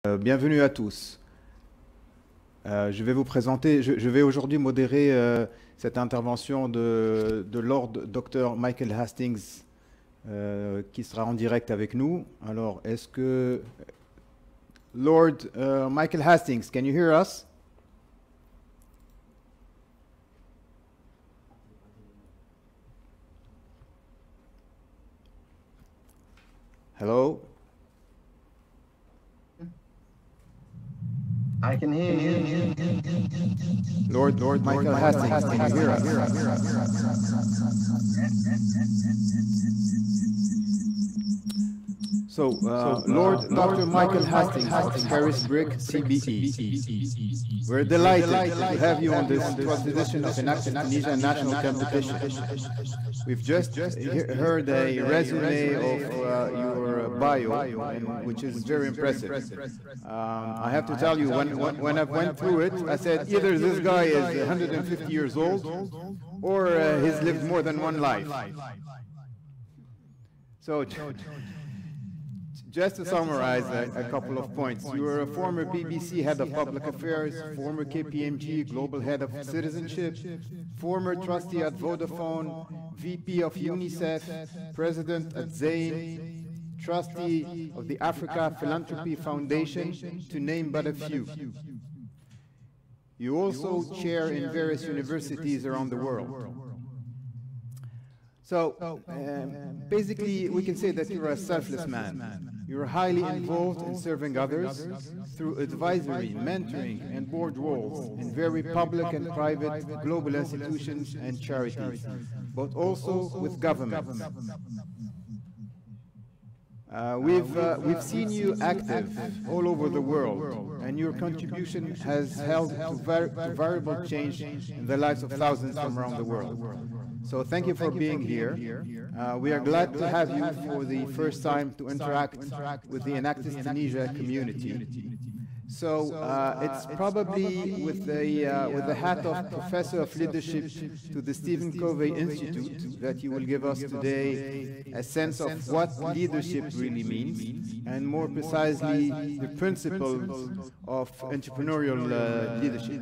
Bienvenue à tous. Je vais vous présenter, je vais aujourd'hui modérer cette intervention de Lord Dr. Michael Hastings qui sera en direct avec nous. Alors, est-ce que Lord Michael Hastings, can you hear us? Hello? I can hear you. Lord Michael Hastings, can you hear us? So, Lord Dr. Michael Hastings of Harrisburg, CBE. We're delighted to have you on this 12th edition of Enactus Tunisia National Competition. We've just heard a resume of your bio, which is very impressive. I have to tell you, when I went through it, I said either this guy is 150 years old or he's lived more than one life. So, just to summarize a couple of points, you are a former BBC Head of Public Affairs, former KPMG Global Head of Citizenship, former trustee at Vodafone, VP of UNICEF, President at Zain, trustee of the Africa Philanthropy Foundation, to name but a few. You also chair in various universities around the world. So, basically, we can say that you're a selfless man. You're highly involved in serving others through advisory, mentoring, and board roles in very public and private global institutions and charities, but also with governments. We've seen you active all over the world, and your contribution has held to variable change in the lives of thousands from around the world. So thank you for being here. We are glad to have you for the first time to interact with the Enactus Tunisia community. So it's probably with the hat of Professor of Leadership to the Stephen Covey Institute that you will give us today a sense of what leadership really means, and more precisely the principles of entrepreneurial leadership.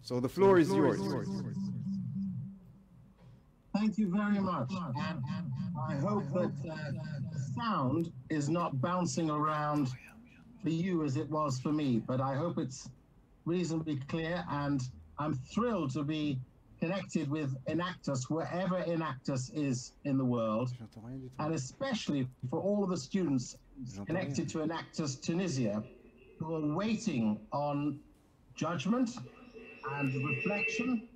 So the floor is yours. Thank you very much. And I hope that the sound is not bouncing around for you as it was for me, but I hope it's reasonably clear, and I'm thrilled to be connected with Enactus, wherever Enactus is in the world, and especially for all of the students connected to Enactus Tunisia who are waiting on judgment and reflection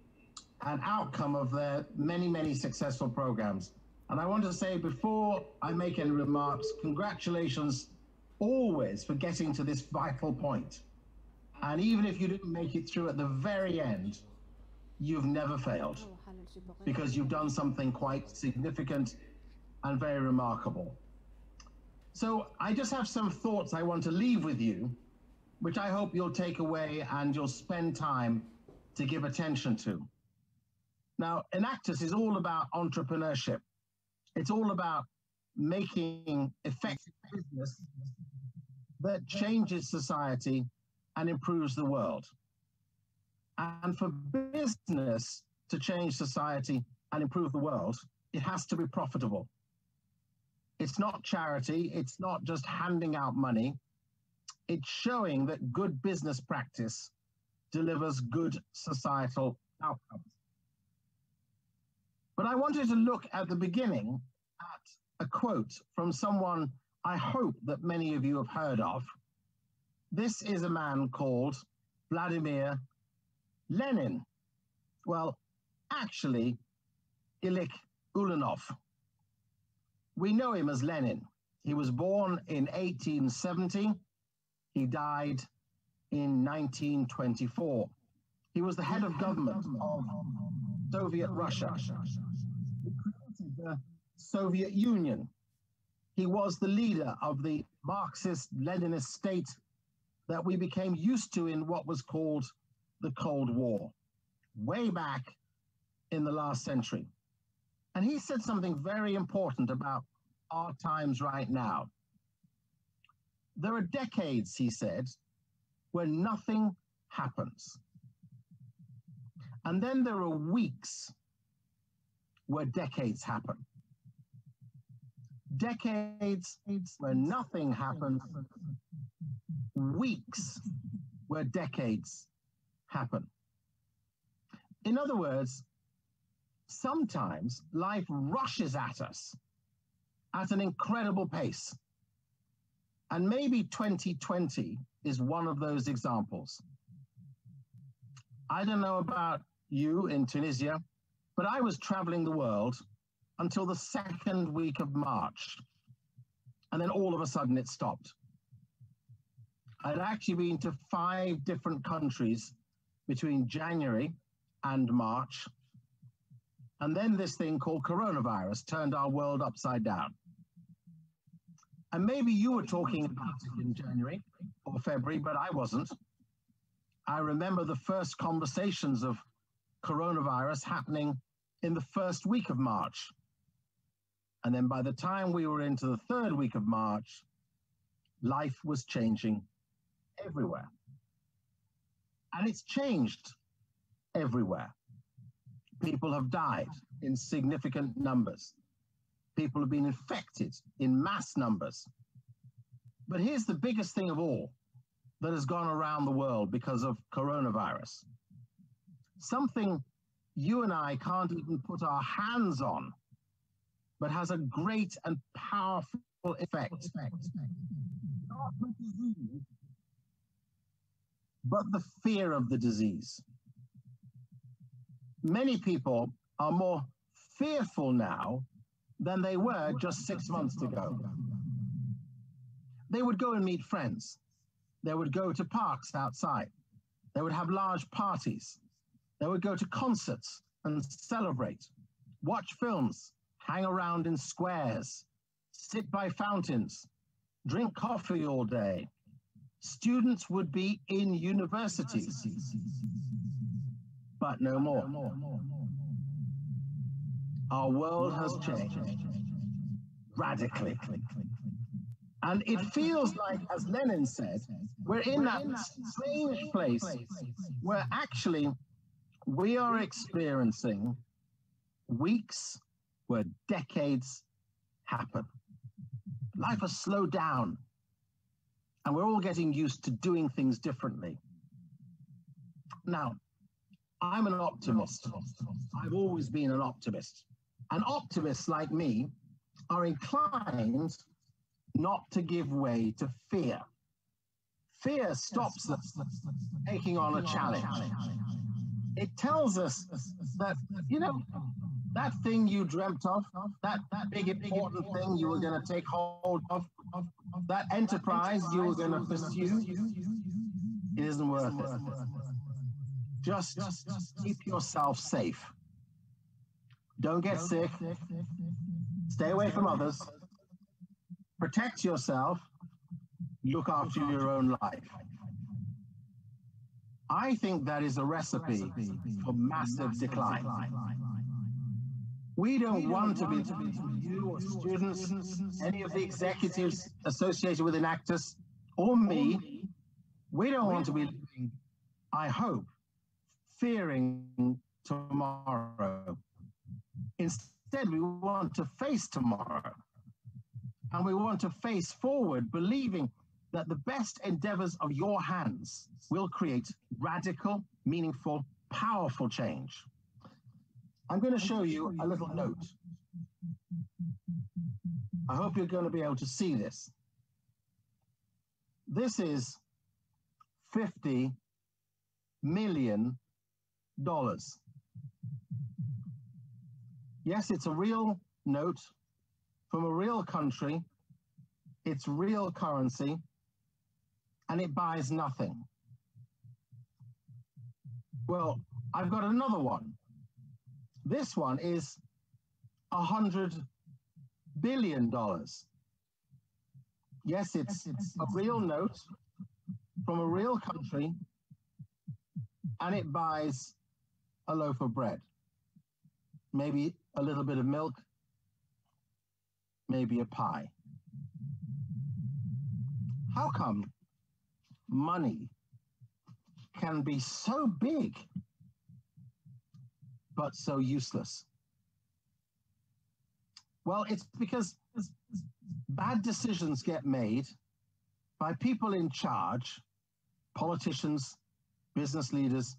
and outcome of their many successful programs. And I want to say, before I make any remarks, congratulations always for getting to this vital point. And even if you didn't make it through at the very end, you've never failed, because you've done something quite significant and very remarkable. So I just have some thoughts I want to leave with you, which I hope you'll take away and you'll spend time to give attention to. Now, Enactus is all about entrepreneurship. It's all about making effective business that changes society and improves the world. And for business to change society and improve the world, it has to be profitable. It's not charity. It's not just handing out money. It's showing that good business practice delivers good societal outcomes. But I wanted to look at the beginning at a quote from someone I hope that many of you have heard of. This is a man called Vladimir Lenin. Well, actually, Ilich Ulyanov. We know him as Lenin. He was born in 1870. He died in 1924. He was the head of government of Soviet Russia. He created the Soviet Union. He was the leader of the Marxist-Leninist state that we became used to in what was called the Cold War, way back in the last century. And he said something very important about our times right now. There are decades, he said, where nothing happens. And then there are weeks where decades happen. Decades where nothing happens, weeks where decades happen. In other words, sometimes life rushes at us at an incredible pace. And maybe 2020 is one of those examples. I don't know about you in Tunisia, but I was traveling the world until the second week of March. And then all of a sudden it stopped. I'd actually been to 5 different countries between January and March. And then this thing called coronavirus turned our world upside down. And maybe you were talking about it in January or February, but I wasn't. I remember the first conversations of coronavirus happening in the first week of March. And then by the time we were into the third week of March, life was changing everywhere. And it's changed everywhere. People have died in significant numbers. People have been infected in mass numbers. But here's the biggest thing of all that has gone around the world because of coronavirus. Something you and I can't even put our hands on, but has a great and powerful effect. Not the disease, but the fear of the disease. Many people are more fearful now than they were just 6 months ago. They would go and meet friends. They would go to parks outside. They would have large parties. They would go to concerts and celebrate, watch films, hang around in squares, sit by fountains, drink coffee all day. Students would be in universities, but no more. Our world has changed radically. And it feels like, as Lenin said, we're in that strange place where actually we are experiencing weeks where decades happen. Life has slowed down, and we're all getting used to doing things differently. Now, I'm an optimist. I've always been an optimist. And optimists like me are inclined not to give way to fear. Fear stops us taking on a challenge. It tells us that, you know, that thing you dreamt of, that big important thing you were going to take hold of, that enterprise you were going to pursue, it isn't worth it. Just keep yourself safe. Don't get sick. Stay away from others. Protect yourself. Look after your own life. I think that is a recipe for massive decline. We don't want to be, you or students, any of the executives associated with Enactus, or me, we don't want to be living, I hope, fearing tomorrow. Instead, we want to face tomorrow. And we want to face forward, believing that the best endeavors of your hands will create radical, meaningful, powerful change. I'm going to show you a little note. I hope you're going to be able to see this. This is $50 million. Yes, it's a real note from a real country. It's real currency, and it buys nothing. Well, I've got another one. This one is $100 billion. Yes, it's a real note from a real country, and it buys a loaf of bread, maybe a little bit of milk, maybe a pie. how come money can be so big but so useless? Well, it's because bad decisions get made by people in charge, politicians, business leaders,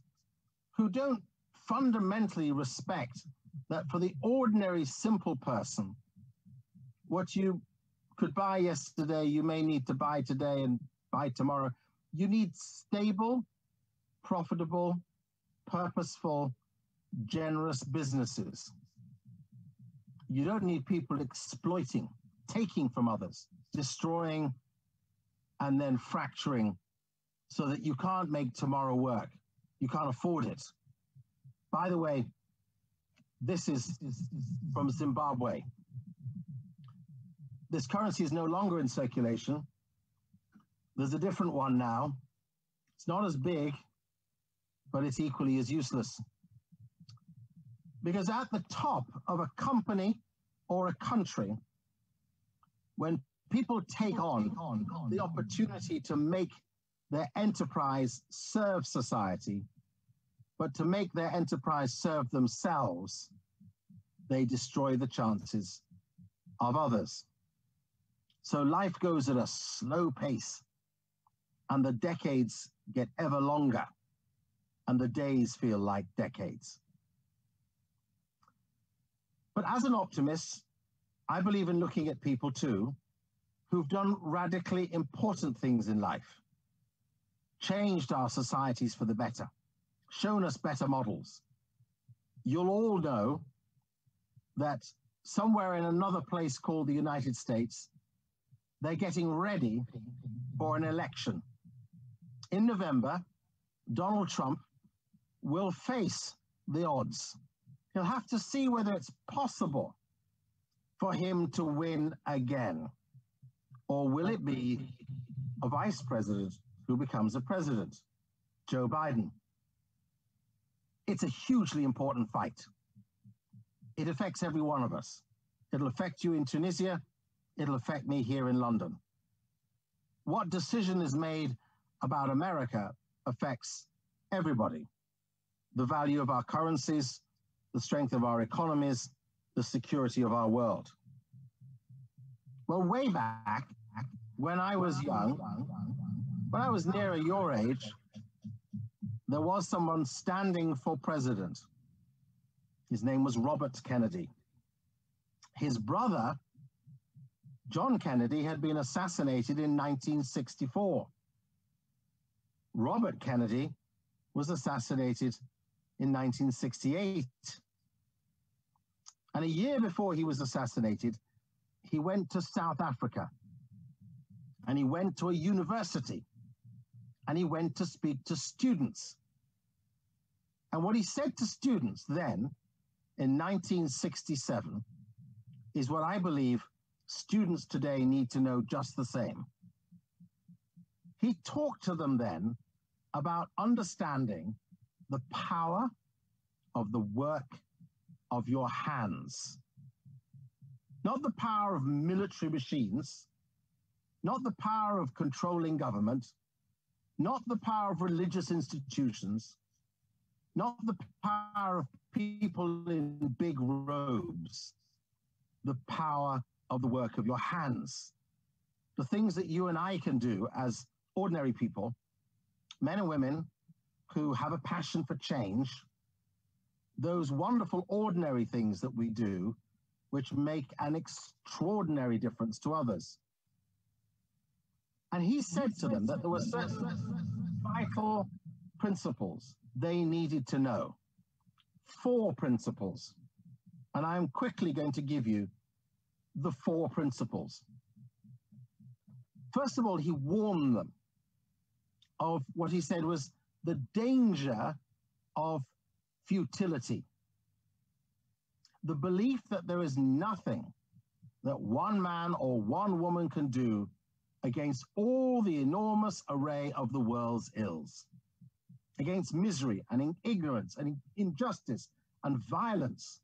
who don't fundamentally respect that for the ordinary, simple person, what you could buy yesterday, you may need to buy today and buy tomorrow. You need stable, profitable, purposeful, generous businesses. You don't need people exploiting, taking from others, destroying, and then fracturing so that you can't make tomorrow work. You can't afford it. By the way, this is from Zimbabwe. This currency is no longer in circulation. There's a different one now. It's not as big, but it's equally as useless. Because at the top of a company or a country, when people take on the opportunity to make their enterprise serve society, but to make their enterprise serve themselves, they destroy the chances of others. So life goes at a slow pace, and the decades get ever longer, and the days feel like decades. But as an optimist, I believe in looking at people too, who've done radically important things in life, changed our societies for the better, shown us better models. You'll all know that somewhere in another place called the United States, they're getting ready for an election. In November, Donald Trump will face the odds. He'll have to see whether it's possible for him to win again. Or will it be a vice president who becomes a president, Joe Biden? It's a hugely important fight. It affects every one of us. It'll affect you in Tunisia. It'll affect me here in London. What decision is made about America affects everybody. The value of our currencies, the strength of our economies, the security of our world. Well, way back, when I was young, when I was nearer your age, there was someone standing for president. His name was Robert Kennedy. His brother, John Kennedy, had been assassinated in 1964. Robert Kennedy was assassinated in 1968. And a year before he was assassinated, he went to South Africa, and he went to a university, and he went to speak to students. And what he said to students then, in 1967, is what I believe students today need to know just the same. He talked to them then about understanding the power of the work of your hands. Not the power of military machines, not the power of controlling government, not the power of religious institutions, not the power of people in big robes, the power of the work of your hands. The things that you and I can do as ordinary people, men and women who have a passion for change, those wonderful ordinary things that we do, which make an extraordinary difference to others. And he said to them that there were certain vital principles they needed to know. 4 principles. And I'm quickly going to give you the 4 principles. First of all, he warned them of what he said was the danger of futility. The belief that there is nothing that one man or one woman can do against all the enormous array of the world's ills, against misery and ignorance and injustice and violence.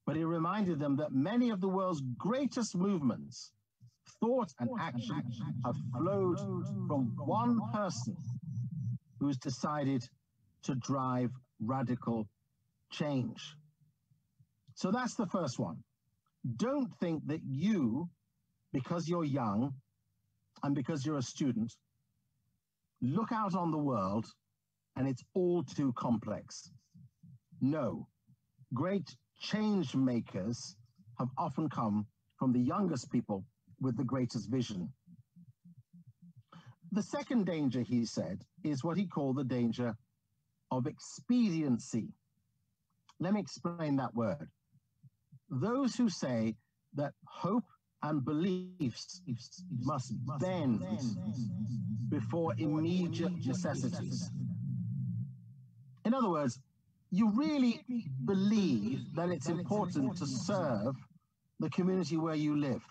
But he reminded them that many of the world's greatest movements thought and action have flowed from one person who's decided to drive radical change. So that's the first one. Don't think that you, because you're young and because you're a student, look out on the world and it's all too complex. No, great change makers have often come from the youngest people with the greatest vision. The second danger, he said, is what he called the danger of expediency. Let me explain that word. Those who say that hope and beliefs must bend before immediate necessities. In other words, you really believe that it's important to serve the community where you live.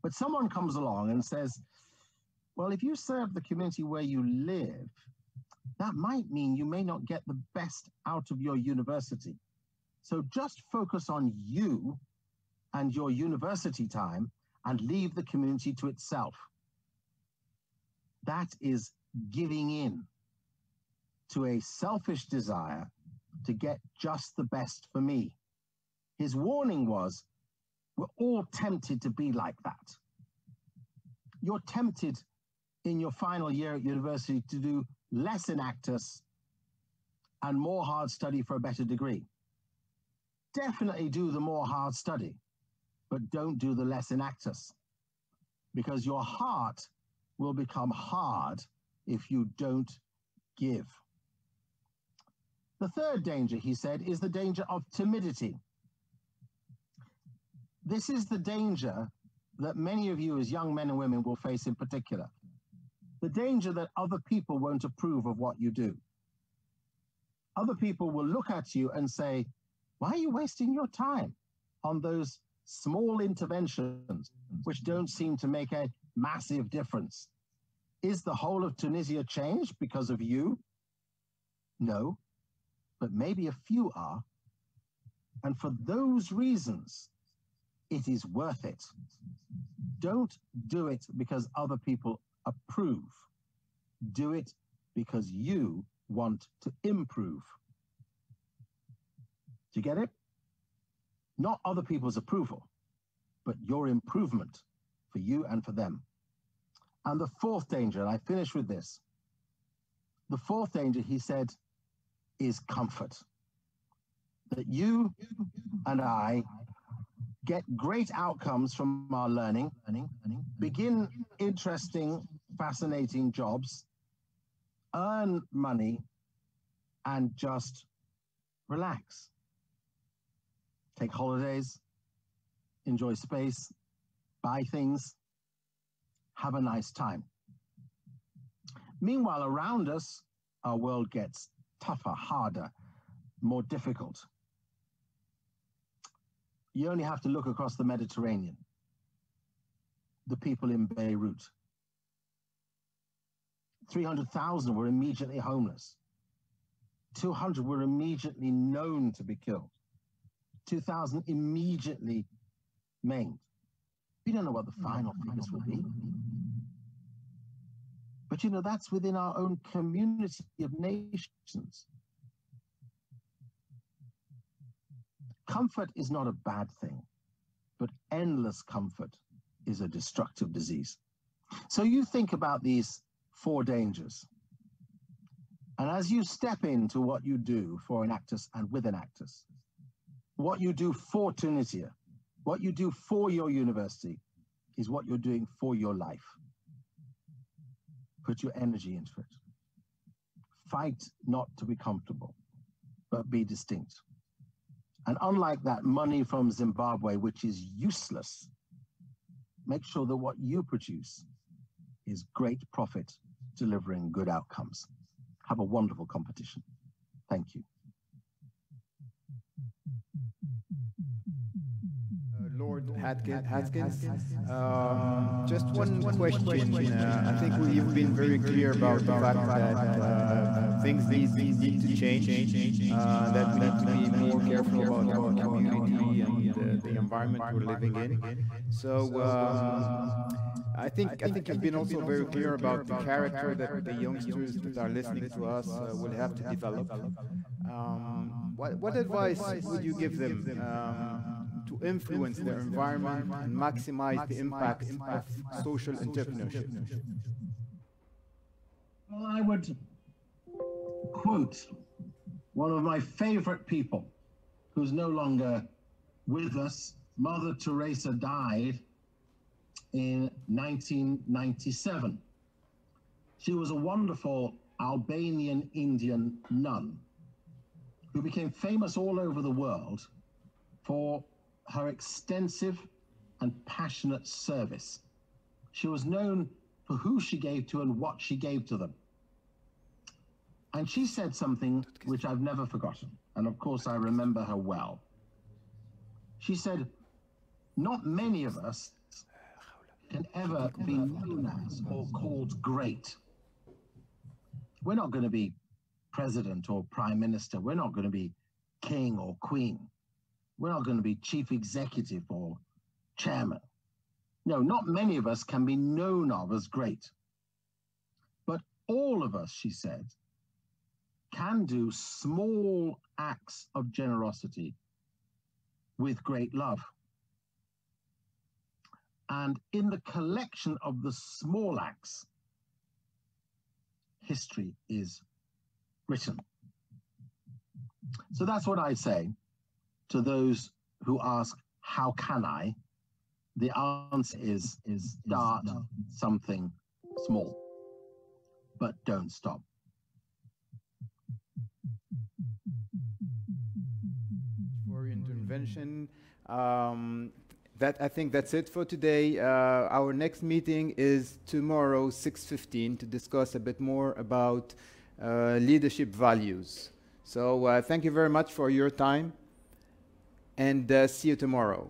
But someone comes along and says, well, if you serve the community where you live, that might mean you may not get the best out of your university. So just focus on you and your university time and leave the community to itself. That is giving in to a selfish desire to get just the best for me. His warning was, we're all tempted to be like that. You're tempted in your final year at university to do less Enactus and more hard study for a better degree. Definitely do the more hard study, but don't do the less Enactus, because your heart will become hard if you don't give. The third danger, he said, is the danger of timidity. This is the danger that many of you as young men and women will face in particular. The danger that other people won't approve of what you do. Other people will look at you and say, why are you wasting your time on those small interventions which don't seem to make a massive difference? Is the whole of Tunisia changed because of you? No, but maybe a few are. And for those reasons, it is worth it. Don't do it because other people approve. Do it because you want to improve. Do you get it? Not other people's approval, but your improvement for you and for them. And the fourth danger, and I finish with this. The fourth danger, he said, is comfort. That you and I get great outcomes from our learning, begin interesting, fascinating jobs, earn money, and just relax. Take holidays, enjoy space, buy things, have a nice time. Meanwhile, around us, our world gets tougher, harder, more difficult. You only have to look across the Mediterranean. The people in Beirut. 300,000 were immediately homeless. 200 were immediately known to be killed. 2,000 immediately maimed. We don't know what the final figures will be. But you know, that's within our own community of nations. Comfort is not a bad thing, but endless comfort is a destructive disease. So you think about these four dangers. And as you step into what you do for Enactus and with Enactus, what you do for Tunisia, what you do for your university, is what you're doing for your life. Put your energy into it. Fight not to be comfortable, but be distinct. And unlike that money from Zimbabwe, which is useless, make sure that what you produce is great profit, delivering good outcomes. Have a wonderful competition. Thank you. Lord Haskins, just one question. I think you've been very clear about the fact that things need to change, that we need to be more careful about our community and the environment. environment we're living in. So I think you've been also very clear about the character that the youngsters that are listening to us will have to develop. What advice would you give them to influence their environment and maximize the impact of social entrepreneurship? Well, I would quote one of my favorite people who's no longer with us. Mother Teresa died in 1997. She was a wonderful Albanian Indian nun who became famous all over the world for her extensive and passionate service. She was known for who she gave to and what she gave to them. And she said something which I've never forgotten, and of course I remember her well. She said, not many of us can ever be known as or called great. We're not going to be president or prime minister. We're not going to be king or queen. We're not going to be chief executive or chairman. No, not many of us can be known of as great. But all of us, she said, can do small acts of generosity with great love. And in the collection of the small acts, history is written. So that's what I say to those who ask, how can I? The answer is start something small, but don't stop. For your intervention. I think that's it for today. Our next meeting is tomorrow, 6:15, to discuss a bit more about leadership values. So thank you very much for your time, and see you tomorrow.